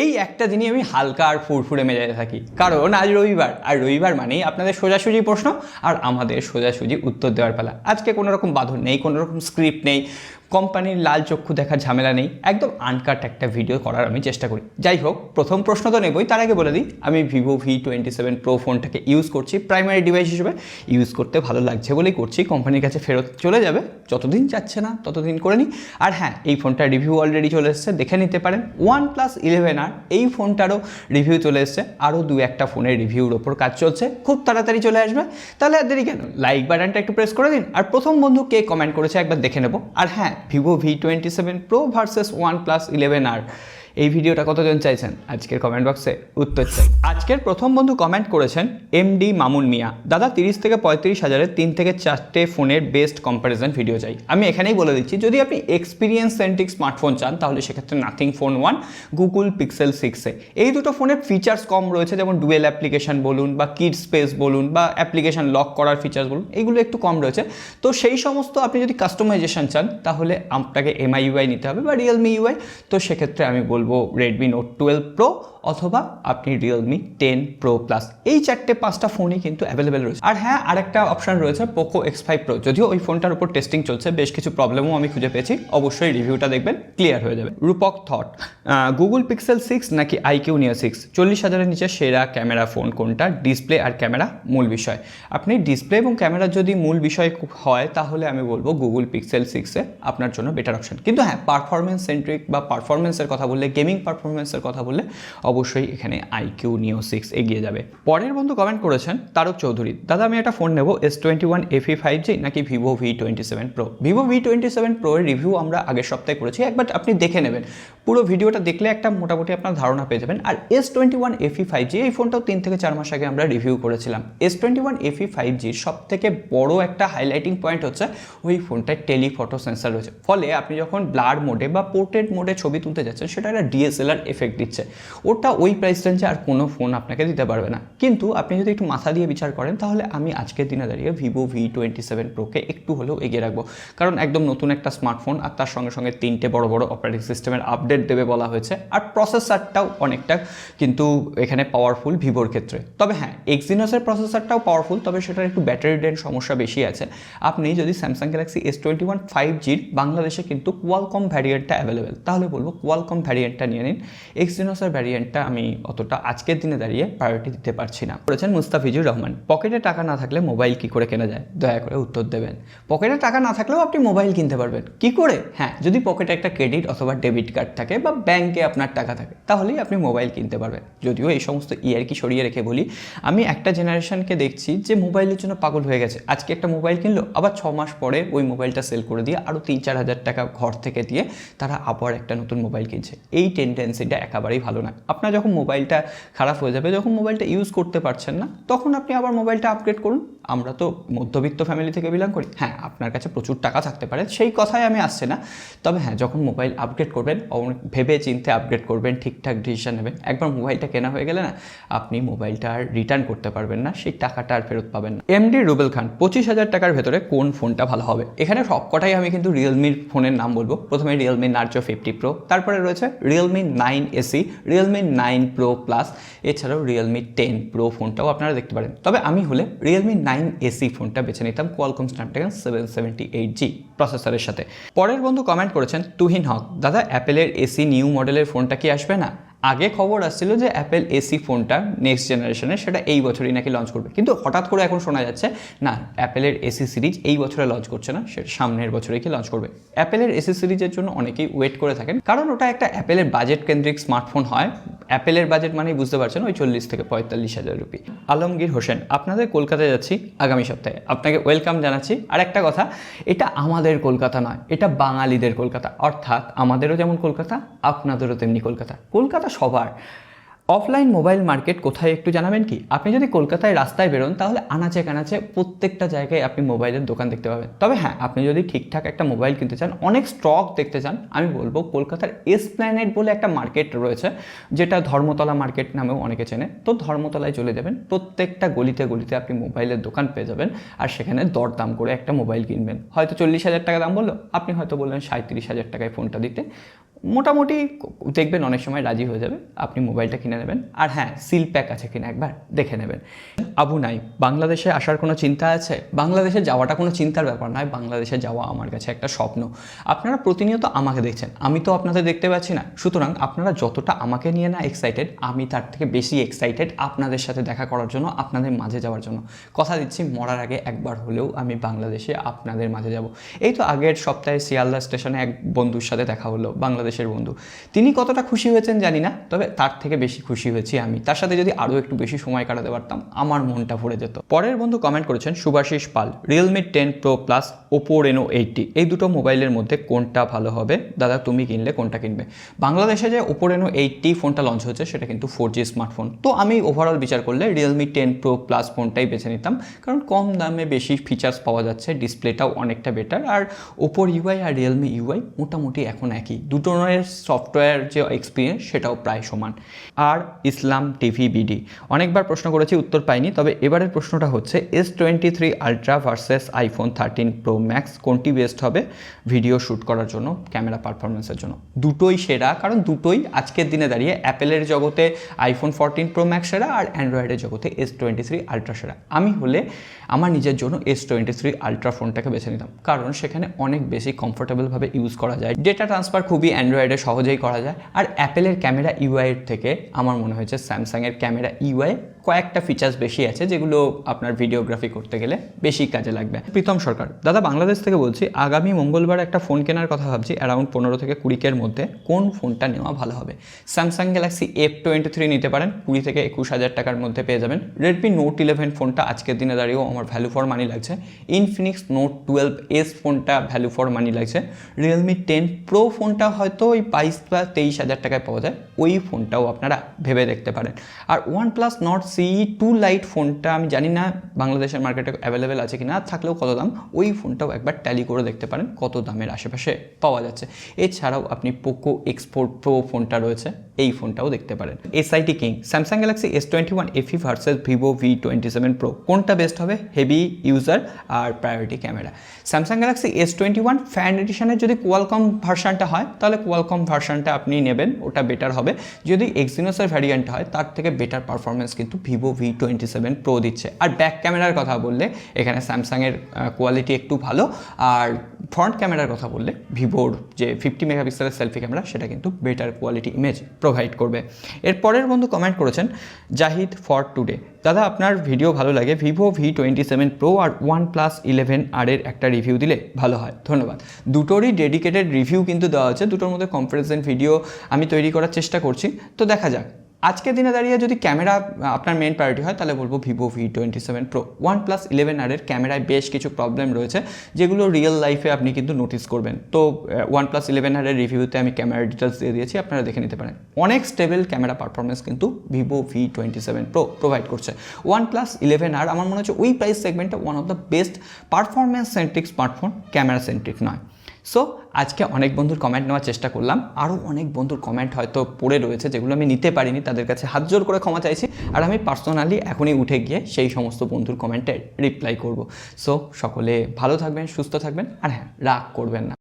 এই একটা দিনই আমি হালকা আর ফুরফুরে মেজাজে থাকি, কারণ আজ রবিবার, আর রবিবার মানেই আপনাদের সোজাসুজি প্রশ্ন আর আমাদের সোজাসুজি উত্তর দেওয়ার পালা। আজকে কোনো রকম বাঁধন নেই, কোনো রকম স্ক্রিপ্ট নেই, কোম্পানির লাল চক্ষু দেখার ঝামেলা নেই, একদম আনকাট একটা ভিডিও করার আমি চেষ্টা করি। যাই হোক, প্রথম প্রশ্ন তো নেবই, তার আগে বলে দিই আমি ভিভো V27 Pro ফোনটাকে ইউজ করছি প্রাইমারি ডিভাইস হিসেবে। ইউজ করতে ভালো লাগছে বলেই করছি, কোম্পানির কাছে ফেরত চলে যাবে, যতদিন যাচ্ছে না ততদিন করে নিই। আর হ্যাঁ, এই ফোনটার রিভিউ অলরেডি চলে এসেছে, দেখে নিতে পারেন। OnePlus 11R এই ফোনটারও রিভিউ চলে এসেছে, আরও দু একটা ফোনের রিভিউর ওপর কাজ চলছে, খুব তাড়াতাড়ি চলে আসবে। তাহলে আর দেরি কেন, লাইক বাটনটা একটু প্রেস করে দিন। আর প্রথম বন্ধু কে কমেন্ট করেছে একবার দেখে নেব। আর হ্যাঁ, Vivo V27 Pro versus OnePlus 11R এই ভিডিওটা কতজন চাইছেন, আজকের কমেন্ট বক্সে উত্তর চাই। আজকের প্রথম বন্ধু কমেন্ট করেছেন এমডি মামুন মিয়া। দাদা 30 থেকে 35 হাজারের 3 থেকে 4টে ফোনের বেস্ট কম্প্যারিজন ভিডিও চাই। আমি এখানেই বলে দিচ্ছি, যদি আপনি এক্সপিরিয়েন্স সেন্ট্রিক স্মার্টফোন চান তাহলে সেক্ষেত্রে নাথিং ফোন 1, গুগল পিক্সেল 6 এই দুটো ফোনের ফিচার্স কম রয়েছে, যেমন ডুয়েল অ্যাপ্লিকেশন বলুন বা কিড স্পেস বলুন বা অ্যাপ্লিকেশন লক করার ফিচার্স বলুন, এইগুলো একটু কম রয়েছে। তো সেই সমস্ত আপনি যদি কাস্টমাইজেশন চান তাহলে আপনাকে MI UI নিতে হবে বা রিয়েলমি UI। তো সেক্ষেত্রে আমি বলবো Redmi Note 12 Pro অথবা আপনি Realme 10 Pro Plus, এই 4-5টা ফোনই কিন্তু অ্যাভেলেবেল রয়েছে। আর হ্যাঁ, আরেকটা অপশন রয়েছে Poco X5 Pro, যদিও ওই ফোনটার উপর টেস্টিং চলছে, বেশ কিছু প্রবলেমও আমি খুঁজে পেয়েছি, অবশ্যই রিভিউটা দেখবেন, ক্লিয়ার হয়ে যাবে। রূপক থট, গুগল পিক্সেল 6 নাকি IQ Neo 6, 40 হাজারের নিচে সেরা ক্যামেরা ফোন কোনটা? ডিসপ্লে আর ক্যামেরা মূল বিষয়। আপনি ডিসপ্লে এবং ক্যামেরা যদি মূল বিষয় হয় তাহলে আমি বলবো গুগল পিক্সেল 6 আপনার জন্য বেটার অপশন। কিন্তু হ্যাঁ, পারফরমেন্স সেন্ট্রিক বা পারফরমেন্সের কথা বললে, গেমিং পারফরমেন্সের কথা বললে অবশ্যই এখানে IQ Neo 6 এগিয়ে যাবে। পরের বন্ধু কমেন্ট করেছেন তারক চৌধুরী। দাদা আমি একটা ফোন নেব, S21 FE 5G নাকি Vivo V27 Pro? Vivo V27 Pro এর রিভিউ আমরা আগের সপ্তাহে করেছি, একবার আপনি দেখে নেবেন, পুরো ভিডিওটা দেখলে একটা মোটামুটি আপনার ধারণা পেয়ে যাবেন। আর S21 FE 5G এই ফোনটাও 3 থেকে 4 মাস আগে আমরা রিভিউ করেছিলাম। S21 FE 5G সব থেকে বড় একটা হাইলাইটিং পয়েন্ট হচ্ছে ওই ফোনটায় টেলিফটো সেন্সার রয়েছে, ফলে আপনি যখন ব্লার মোডে বা পোর্ট্রেট মোডে ছবি তুলতে যাচ্ছেন সেটা একটা DSLR এফেক্ট দিচ্ছে। ওটা ওই প্রাইস রেঞ্জে আর কোনো ফোন আপনাকে দিতে পারবে না। কিন্তু আপনি যদি একটু মাথা দিয়ে বিচার করেন তাহলে আমি আজকের দিনে দাঁড়িয়ে ভিভো V27 Proকে একটু হলেও এগিয়ে রাখবো, কারণ একদম নতুন একটা স্মার্টফোন আর তার সঙ্গে সঙ্গে 3টে বড় বড় অপারেটিং সিস্টেমের আপডেট দেবে বলা হয়েছে, আর প্রসেসরটাও অনেকটা কিন্তু এখানে পাওয়ারফুল ভিভোর ক্ষেত্রে। তবে হ্যাঁ, এক্সিনোসের প্রসেসরটাও পাওয়ারফুল, তবে সেটার একটু ব্যাটারি ড্রেন সমস্যা বেশি আছে। আপনি যদি স্যামসাং গ্যালাক্সি S21 5Gর বাংলাদেশে কিন্তু কোয়ালকম ভ্যারিয়েন্টটা অ্যাভেলেবেল, তাহলে বলবো কোয়ালকম ভ্যারিয়েন্টটা নিয়ে নিন। এক্সিনোসের ভ্যারিয়েন্টটা আমি অতটা আজকের দিনে দাঁড়িয়ে প্রায়োরিটি দিতে পারছি না। বলেছেন মুস্তাফিজুর রহমান, পকেটে টাকা না থাকলে মোবাইল কি করে কেনা যায়? দয়া করে উত্তর দেবেন। পকেটে টাকা না থাকলেও আপনি মোবাইল কিনতে পারবেন, কি করে? হ্যাঁ, যদি পকেটে একটা ক্রেডিট অথবা ডেবিট কার্ড থাকে বা ব্যাংকে আপনার টাকা থাকে তাহলেই আপনি মোবাইল কিনতে পারবেন। যদিও এই সমস্ত ইয়ারকি সরিয়ে রেখে বলি, আমি একটা জেনারেশনকে দেখছি যে মোবাইলের জন্য পাগল হয়ে গেছে। আজকে একটা মোবাইল কিনলো, আবার 6 মাস পরে ওই মোবাইলটা সেল করে দিয়ে আরও 3-4 হাজার টাকা ঘর থেকে দিয়ে তারা আবার একটা নতুন মোবাইল কিনছে। এই টেন্ডেন্সিটা একেবারেই ভালো না। আপনার যখন মোবাইলটা খারাপ হয়ে যাবে, যখন মোবাইলটা ইউজ করতে পারছেন না, তখন আপনি আবার মোবাইলটা আপগ্রেড করুন। আমরা তো মধ্যবিত্ত ফ্যামিলি থেকে বিলং করি। হ্যাঁ, আপনার কাছে প্রচুর টাকা থাকতে পারে, সেই কথায় আমি আসছে না। তবে হ্যাঁ, যখন মোবাইল আপগ্রেড করবেন ভেবে চিন্তে আপগ্রেড করবেন, ঠিকঠাক ডিসিশন নেবেন। একবার মোবাইলটা কেনা হয়ে গেলে না, আপনি মোবাইলটা আর রিটার্ন করতে পারবেন না, সেই টাকাটা আর ফেরত পাবেন না। এমডি রুবেল খান, 25,000 টাকার ভেতরে কোন ফোনটা ভালো হবে? এখানে সবকটাই আমি কিন্তু রিয়েলমির ফোনের নাম বলবো। প্রথমে রিয়েলমি নার্জো 50 Pro, তারপরে রয়েছে Realme 9 SE, Realme 9 Pro Plus, এছাড়াও রিয়েলমি 10 Pro ফোনটাও আপনারা দেখতে পারেন। তবে আমি হলে রিয়েলমি 9 SE ফোনটা বেছে নিতাম কোয়ালকম স্ন্যাপড্রাগন 778G প্রসেসরের সাথে। পরের বন্ধু কমেন্ট করেছেন তুহিন হক, দাদা অ্যাপেলের এসি নিউ মডেলের ফোনটা কি আসবে না? আগে খবর আসছিল যে অ্যাপেল এসি ফোনটা নেক্সট জেনারেশনের সেটা এই বছরই নাকি লঞ্চ করবে, কিন্তু হঠাৎ করে এখন শোনা যাচ্ছে না, অ্যাপেলের এসি সিরিজ এই বছরে লঞ্চ করছে না, সেটা সামনের বছরে কি লঞ্চ করবে। অ্যাপেলের এসি সিরিজের জন্য অনেকেই ওয়েট করে থাকেন, কারণ ওটা একটা অ্যাপেলের বাজেট কেন্দ্রিক স্মার্টফোন হয়। অ্যাপেলের বাজেট মানেই বুঝতে পারছেন ওই 40 থেকে 45 হাজার রুপি। আলমগীর হোসেন, আপনাদের কলকাতায় যাচ্ছি আগামী সপ্তাহে, আপনাকে ওয়েলকাম জানাচ্ছি। আর একটা কথা, এটা আমাদের কলকাতা নয়, এটা বাঙালিদের কলকাতা, অর্থাৎ আমাদেরও যেমন কলকাতা আপনাদেরও তেমনি কলকাতা। কলকাতা সবার। অফলাইন মোবাইল মার্কেট কোথায় একটু জানাবেন কি? আপনি যদি কলকাতায় রাস্তায় বেরোন তাহলে আনাচে কানাচে প্রত্যেকটা জায়গায় আপনি মোবাইলের দোকান দেখতে পাবেন। তবে হ্যাঁ, আপনি যদি ঠিকঠাক একটা মোবাইল কিনতে চান, অনেক স্টক দেখতে চান, আমি বলবো কলকাতার এসপ্ল্যানেড বলে একটা মার্কেট রয়েছে, যেটা ধর্মতলা মার্কেট নামেও অনেকে চেনে। তো ধর্মতলায় চলে যাবেন, প্রত্যেকটা গলিতে গলিতে আপনি মোবাইলের দোকান পেয়ে যাবেন, আর সেখানে দরদাম করে একটা মোবাইল কিনবেন। হয়তো 40,000 টাকা দাম বললো, আপনি হয়তো বললেন 37,000 টাকায় ফোনটা দিতে, মোটামুটি দেখবেন অনেক সময় রাজি হয়ে যাবে, আপনি মোবাইলটা কিনে নেবেন। আর হ্যাঁ, সিল প্যাক আছে কিনা একবার দেখে নেবেন। আবু নাই, বাংলাদেশে আসার কোনো চিন্তা আছে? বাংলাদেশে যাওয়াটা কোনো চিন্তার ব্যাপার নয়, বাংলাদেশে যাওয়া আমার কাছে একটা স্বপ্ন। আপনারা প্রতিনিয়ত আমাকে দেখছেন, আমি তো আপনাদের দেখতে পাচ্ছি না। সুতরাং আপনারা যতটা আমাকে নিয়ে না এক্সাইটেড, আমি তার থেকে বেশি এক্সাইটেড আপনাদের সাথে দেখা করার জন্য, আপনাদের মাঝে যাওয়ার জন্য। কথা দিচ্ছি, মরার আগে একবার হলেও আমি বাংলাদেশে আপনাদের মাঝে যাব। এই তো আগের সপ্তাহে শিয়ালদা স্টেশনে এক বন্ধুর সাথে দেখা হলো, বাংলাদেশের বন্ধু। তিনি কতটা খুশি হয়েছেন জানি না, তবে তার থেকে বেশি খুশি হয়েছি আমি। তার সাথে যদি আরও একটু বেশি সময় কাটাতে পারতাম, আমার মনটা ভরে যেত। পরের বন্ধু কমেন্ট করেছেন Shubhashis Pal, Realme 10 Pro plus Oppo Reno 80, এই দুটো মোবাইলের মধ্যে কোনটা ভালো হবে দাদা? তুমি কিনলে কোনটা কিনবে? বাংলাদেশে যে ওপো রেনো 80 ফোনটা লঞ্চ হচ্ছে সেটা কিন্তু 4G স্মার্টফোন। তো আমি ওভারঅল বিচার করলে রিয়েলমি 10 Pro প্লাস ফোনটাই বেছে নিতাম, কারণ কম দামে বেশি ফিচার্স পাওয়া যাচ্ছে, ডিসপ্লেটাও অনেকটা বেটার। আর ওপোর ইউআই আর রিয়েলমি ইউআই মোটামুটি এখন একই, দুটোর সফটওয়্যার যে এক্সপিরিয়েন্স সেটাও প্রায় সমান। আর ইসলাম টিভি বিডি অনেকবার প্রশ্ন করেছি, উত্তর পাইনি, তবে এবারের প্রশ্নটা হচ্ছে S23 ultra versus iPhone 13 Pro Max কোনটি বেস্ট হবে ভিডিও শ্যুট করার জন্য, ক্যামেরা পারফরমেন্সের জন্য? দুটোই সেরা, কারণ দুটোই আজকের দিনে দাঁড়িয়ে অ্যাপেলের জগতে iPhone 14 Pro Max সেরা, আর অ্যান্ড্রয়েডের জগতে S23 আলট্রা সেরা। আমি হলে আমার নিজের জন্য S23 আলট্রা ফোনটাকে বেছে নিতাম, কারণ সেখানে অনেক বেশি কমফোর্টেবলভাবে ইউজ করা যায়, ডেটা ট্রান্সফার খুবই অ্যান্ড্রয়েডে সহজেই করা যায়। আর অ্যাপেলের ক্যামেরা ইউআইয়ের থেকে আমার মনে হয়েছে স্যামসাংয়ের ক্যামেরা ইউআই কয়েকটা ফিচার্স বেশি আছে, যেগুলো আপনার ভিডিওগ্রাফি করতে গেলে বেশি কাজে লাগবে। প্রীতম সরকার, দাদা বাংলাদেশ থেকে বলছি, আগামী মঙ্গলবার একটা ফোন কেনার কথা ভাবছি, অ্যারাউন্ড 15 থেকে 20 মধ্যে কোন ফোনটা নেওয়া ভালো হবে? স্যামসাং গ্যালাক্সি F23 নিতে পারেন, 20 থেকে 21,000 টাকার মধ্যে পেয়ে যাবেন। রেডমি নোট 11 ফোনটা আজকের দিনে দাঁড়িয়েও আমার ভ্যালু ফর মানি লাগছে। ইনফিনিক্স নোট 12S ফোনটা ভ্যালু ফর মানি লাগছে। রিয়েলমি 10 Pro ফোনটা হয়তো ওই 22 বা 23,000 টাকায় পাওয়া যায়, ওই ফোনটাও আপনারা ভেবে দেখতে পারেন। আর OnePlus Nord CE 2 Lite ফোনটা আমি জানি না বাংলাদেশের মার্কেটে অ্যাভেলেবেল আছে কিনা, থাকলেও কত দাম, ওই ফোনটাও একবার ট্যালি করে দেখতে পারেন কত দামের আশেপাশে পাওয়া যাচ্ছে। এছাড়াও আপনি পোকো X4 Pro ফোনটা রয়েছে, এই ফোনটাও দেখতে পারেন। SIT king, Samsung Galaxy S21 FE versus Vivo V27 Pro কোনটা বেস্ট হবে হেভি ইউজার আর priority camera? Samsung Galaxy S21 fan এডিশনের যদি কোয়ালকম ভার্সানটা হয় তাহলে কোয়ালকম ভার্সানটা আপনি নেবেন, ওটা বেটার হবে। যদি এক্সিনোসের ভ্যারিয়েন্ট হয় তার থেকে বেটার পারফরমেন্স কিন্তু ভিভো V27 Pro দিচ্ছে। আর ব্যাক ক্যামেরার কথা বললে এখানে স্যামসাংয়ের কোয়ালিটি একটু ভালো, আর ফ্রন্ট ক্যামেরার কথা বললে ভিভোর যে 50 মেগাপিক্সেলের সেলফি ক্যামেরা সেটা কিন্তু বেটার কোয়ালিটি ইমেজ প্রোভাইড করবে। এরপরের বন্ধু কমেন্ট করেছেন জাহিদ ফর টুডে, দাদা আপনার ভিডিও ভালো লাগে, ভিভো V27 Pro আর OnePlus 11R এর একটা রিভিউ দিলে ভালো হয়, ধন্যবাদ। দুটোরই ডেডিকেটেড রিভিউ কিন্তু দেওয়া আছে, দুটোর মধ্যে কম্পারিজন ভিডিও আমি তৈরি করার চেষ্টা করছি, তো দেখা যাক। আজকের দিনে দাঁড়িয়ে যদি ক্যামেরা আপনার মেন প্রায়োরিটি হয় তাহলে বলবো Vivo V27 Pro। OnePlus 11R এর ক্যামেরায় বেশ কিছু প্রবলেম রয়েছে যেগুলো রিয়েল লাইফে আপনি কিন্তু নোটিস করবেন। তো OnePlus 11R এর রিভিউতে আমি ক্যামেরা ডিটেলস দিয়ে দিয়েছি, আপনারা দেখে নিতে পারেন। অনেক স্টেবল ক্যামেরা পারফরমেন্স কিন্তু ভিভো V27 Pro প্রোভাইড করছে। OnePlus 11R আমার মনে হচ্ছে ওই প্রাইস সেগমেন্টে one of the best performance centric smartphone, camera centric নয়। সো আজকে অনেক বন্ধুর কমেন্ট নেওয়ার চেষ্টা করলাম, আরও অনেক বন্ধুর কমেন্ট হয়তো পড়ে রয়েছে যেগুলো আমি নিতে পারিনি, তাদের কাছে হাত জোর করে ক্ষমা চাইছি। আর আমি পার্সোনালি এখনই উঠে গিয়ে সেই সমস্ত বন্ধুর কমেন্টে রিপ্লাই করব। সো সকলে ভালো থাকবেন, সুস্থ থাকবেন, আর হ্যাঁ রাগ করবেন না।